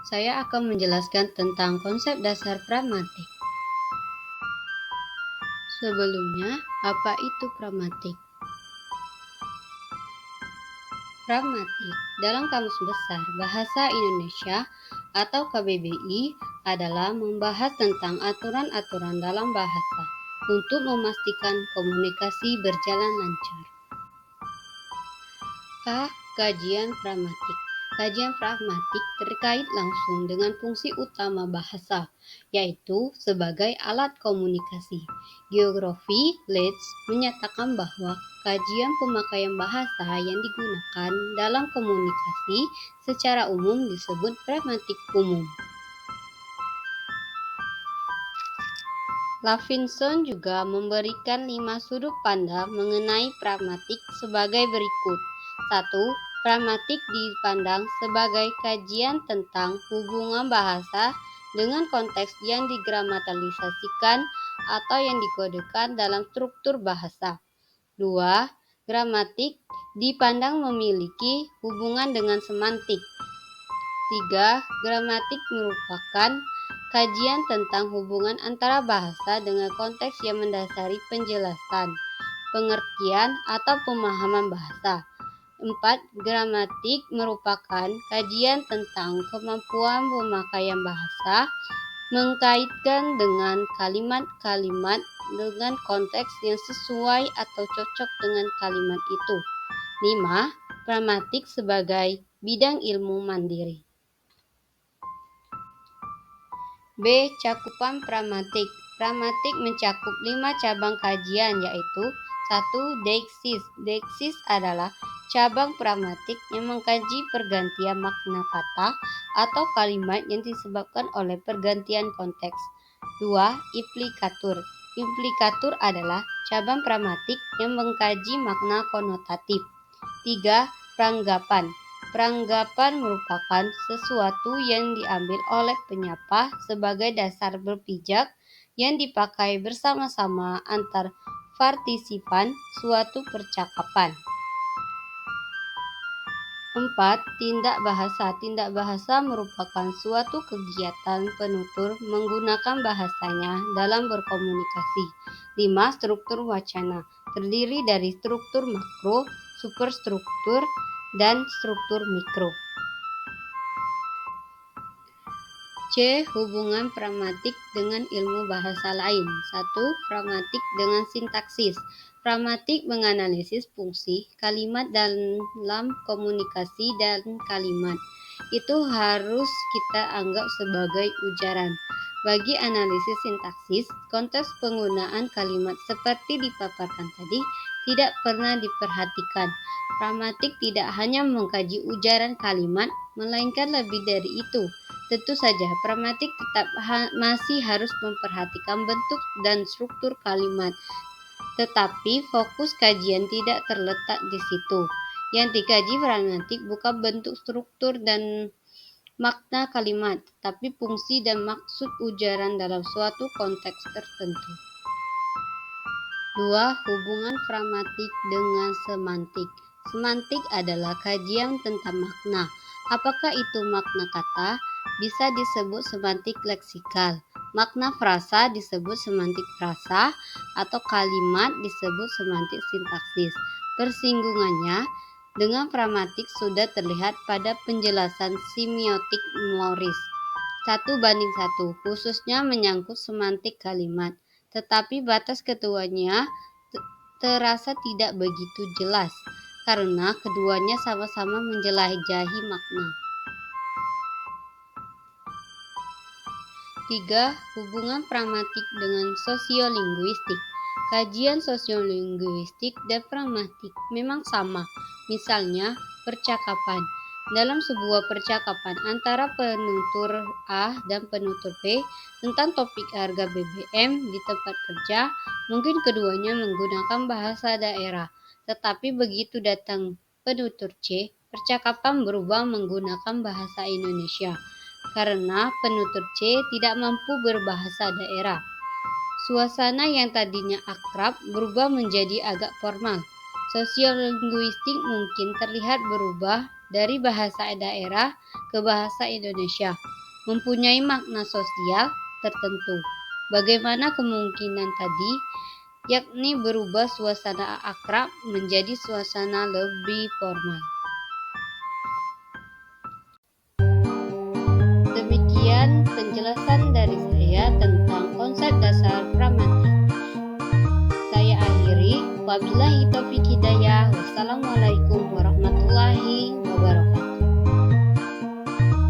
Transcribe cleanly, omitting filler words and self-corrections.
Saya akan menjelaskan tentang konsep dasar pragmatik. Sebelumnya, apa itu pragmatik? Pragmatik dalam Kamus Besar Bahasa Indonesia atau KBBI adalah membahas tentang aturan-aturan dalam bahasa untuk memastikan komunikasi berjalan lancar. A. Kajian pragmatik. Kajian pragmatik terkait langsung dengan fungsi utama bahasa, yaitu sebagai alat komunikasi. Geografi Leeds menyatakan bahwa kajian pemakaian bahasa yang digunakan dalam komunikasi secara umum disebut pragmatik umum. Levinson juga memberikan 5 sudut pandang mengenai pragmatik sebagai berikut. 1. Pragmatik dipandang sebagai kajian tentang hubungan bahasa dengan konteks yang digramatikalisasikan atau yang dikodekan dalam struktur bahasa. 2. Gramatik dipandang memiliki hubungan dengan semantik. 3. Gramatik merupakan kajian tentang hubungan antara bahasa dengan konteks yang mendasari penjelasan, pengertian, atau pemahaman bahasa. 4. Gramatik merupakan kajian tentang kemampuan pemakaian bahasa mengkaitkan dengan kalimat-kalimat dengan konteks yang sesuai atau cocok dengan kalimat itu. 5. Pragmatik sebagai bidang ilmu mandiri. B. Cakupan pragmatik. Pragmatik mencakup 5 cabang kajian, yaitu 1. Deiksis. Deiksis adalah cabang pragmatik yang mengkaji pergantian makna kata atau kalimat yang disebabkan oleh pergantian konteks. 2. Implikatur. Implikatur adalah cabang pragmatik yang mengkaji makna konotatif. 3. Peranggapan. Peranggapan merupakan sesuatu yang diambil oleh penyapa sebagai dasar berpijak yang dipakai bersama-sama antar partisipan suatu percakapan. 4. Tindak bahasa. Tindak bahasa merupakan suatu kegiatan penutur menggunakan bahasanya dalam berkomunikasi. 5. Struktur wacana. Terdiri dari struktur makro, superstruktur, dan struktur mikro. C. Hubungan pragmatik dengan ilmu bahasa lain. 1. Pragmatik dengan sintaksis. Pragmatik menganalisis fungsi kalimat dalam komunikasi dan kalimat. Itu harus kita anggap sebagai ujaran. Bagi analisis sintaksis, konteks penggunaan kalimat seperti dipaparkan tadi tidak pernah diperhatikan. Pragmatik tidak hanya mengkaji ujaran kalimat, melainkan lebih dari itu. Tentu saja, pragmatik tetap masih harus memperhatikan bentuk dan struktur kalimat, tetapi fokus kajian tidak terletak di situ. Yang dikaji pragmatik bukan bentuk, struktur, dan makna kalimat, tapi fungsi dan maksud ujaran dalam suatu konteks tertentu. 2. Hubungan pragmatik dengan semantik. Semantik adalah kajian tentang makna. Apakah itu makna kata? Bisa disebut semantik leksikal. Makna frasa disebut semantik frasa, atau kalimat disebut semantik sintaksis. Persinggungannya dengan pragmatik sudah terlihat pada penjelasan semiotik Morris 1:1, khususnya menyangkut semantik kalimat, tetapi batas keduanya terasa tidak begitu jelas, karena keduanya sama-sama menjelajahi makna. 3. Hubungan pragmatik dengan sosiolinguistik. Kajian sosiolinguistik dan pragmatik memang sama. Misalnya, percakapan. Dalam sebuah percakapan antara penutur A dan penutur B tentang topik harga BBM di tempat kerja, mungkin keduanya menggunakan bahasa daerah. Tetapi begitu datang penutur C, percakapan berubah menggunakan bahasa Indonesia, karena penutur C tidak mampu berbahasa daerah. Suasana yang tadinya akrab berubah menjadi agak formal. Sosiolinguistik mungkin terlihat berubah dari bahasa daerah ke bahasa Indonesia. mempunyai makna sosial tertentu. Bagaimana kemungkinan tadi, yakni berubah suasana akrab menjadi suasana lebih formal. Demikian penjelasan dari saya tentang konsep dasar pragmatik. Saya akhiri, wabillahi taufiq hidayah. Wassalamualaikum warahmatullahi wabarakatuh.